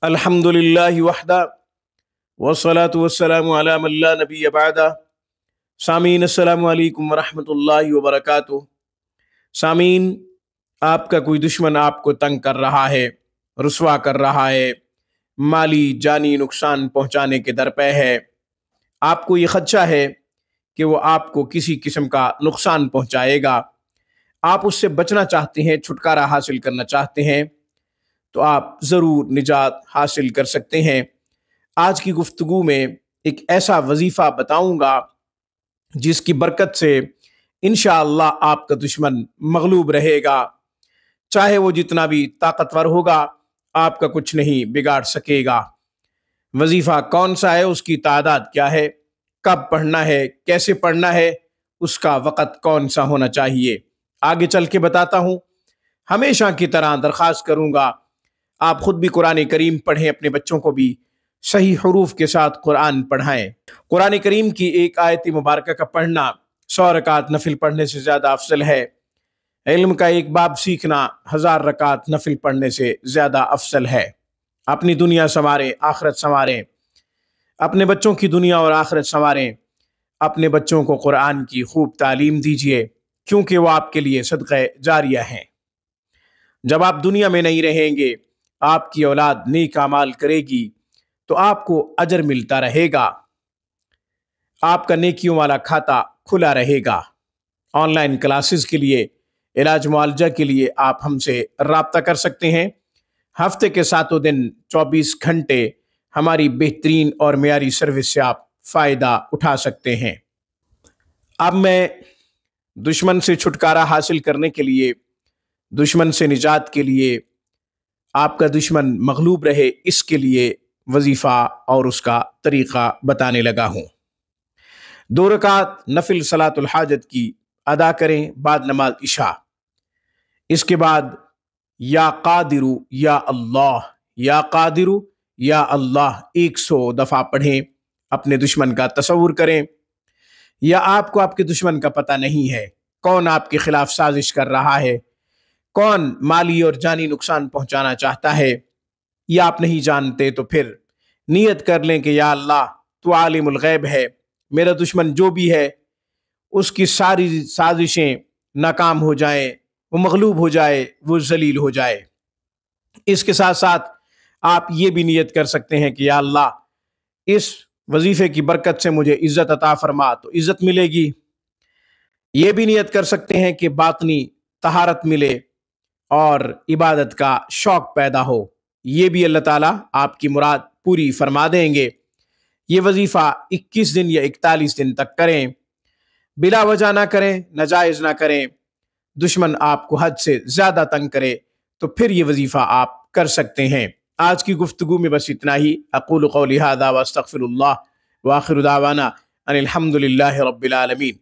अल्हम्दुलिल्लाहि वहदा वस्सलातु वस्सलामु अला मन ला नबिय्य बअदा। सामीन अस्सलामु अलैकुम वरहमतुल्लाहि वबरकातुहू। सामीन, आपका कोई दुश्मन आपको तंग कर रहा है, रुसवा कर रहा है, माली जानी नुकसान पहुंचाने के दर पे है। आपको ये खदशा है कि वो आपको किसी किस्म का नुकसान पहुंचाएगा, आप उससे बचना चाहते हैं, छुटकारा हासिल करना चाहते हैं, तो आप ज़रूर निजात हासिल कर सकते हैं। आज की गुफ्तगू में एक ऐसा वजीफ़ा बताऊंगा जिसकी बरकत से इंशाअल्लाह आपका दुश्मन मगलूब रहेगा। चाहे वो जितना भी ताकतवर होगा, आपका कुछ नहीं बिगाड़ सकेगा। वजीफ़ा कौन सा है, उसकी तादाद क्या है, कब पढ़ना है, कैसे पढ़ना है, उसका वक़्त कौन सा होना चाहिए, आगे चल के बताता हूँ। हमेशा की तरह दरख्वास्त करूँगा आप खुद भी कुरान करीम पढ़ें, अपने बच्चों को भी सही हरूफ के साथ कुरान पढ़ाएं। कुरान करीम की एक आयत मुबारक का पढ़ना 100 रकात नफिल पढ़ने से ज़्यादा अफजल है। इल्म का एक बाब सीखना 1000 रकात नफिल पढ़ने से ज़्यादा अफजल है। अपनी दुनिया संवारें, आखिरत संवारें, अपने बच्चों की दुनिया और आखिरत संवारें। अपने बच्चों को कुरान की खूब तालीम दीजिए, क्योंकि वो आपके लिए सदक़े जारिया हैं। जब आप दुनिया में नहीं रहेंगे, आपकी औलाद नेक अमाल करेगी तो आपको अजर मिलता रहेगा, आपका नेकियों वाला खाता खुला रहेगा। ऑनलाइन क्लासेस के लिए, इलाज मुआलजा के लिए आप हमसे राब्ता कर सकते हैं। हफ्ते के 7 दिन 24 घंटे हमारी बेहतरीन और मेयारी सर्विस से आप फ़ायदा उठा सकते हैं। अब मैं दुश्मन से छुटकारा हासिल करने के लिए, दुश्मन से निजात के लिए, आपका दुश्मन मगलूब रहे, इसके लिए वजीफ़ा और उसका तरीक़ा बताने लगा हूँ। 2 रकात नफिल सलातुल हाजत की अदा करें बाद नमाज इशा। इसके बाद या कादिरु या अल्लाह, या कादिरु या अल्लाह 100 दफ़ा पढ़ें। अपने दुश्मन का तसव्वुर करें, या आपको आपके दुश्मन का पता नहीं है, कौन आपके खिलाफ साजिश कर रहा है, कौन माली और जानी नुकसान पहुंचाना चाहता है, या आप नहीं जानते, तो फिर नियत कर लें कि या अल्लाह, तू आलिमुल गैब है, मेरा दुश्मन जो भी है उसकी सारी साजिशें नाकाम हो जाएं, वो मगलूब हो जाए, वो जलील हो जाए। इसके साथ साथ आप ये भी नियत कर सकते हैं कि या अल्लाह, इस वजीफे की बरकत से मुझे इज्जत अता फरमा, तो इज्जत मिलेगी। ये भी नियत कर सकते हैं कि बातनी तहारत मिले और इबादत का शौक पैदा हो। ये भी अल्लाह ताला आपकी मुराद पूरी फरमा देंगे। ये वजीफ़ा 21 दिन या 41 दिन तक करें, बिला वजह ना करें, नाजायज़ ना करें। दुश्मन आपको हद से ज़्यादा तंग करे तो फिर ये वजीफ़ा आप कर सकते हैं। आज की गुफ्तगू में बस इतना ही। अक़ूलु क़ौली हाज़ा व अस्तग़फ़िरुल्लाह व आख़िरु दावाना अनिल हम्दुलिल्लाहि रब्बिल आलमीन।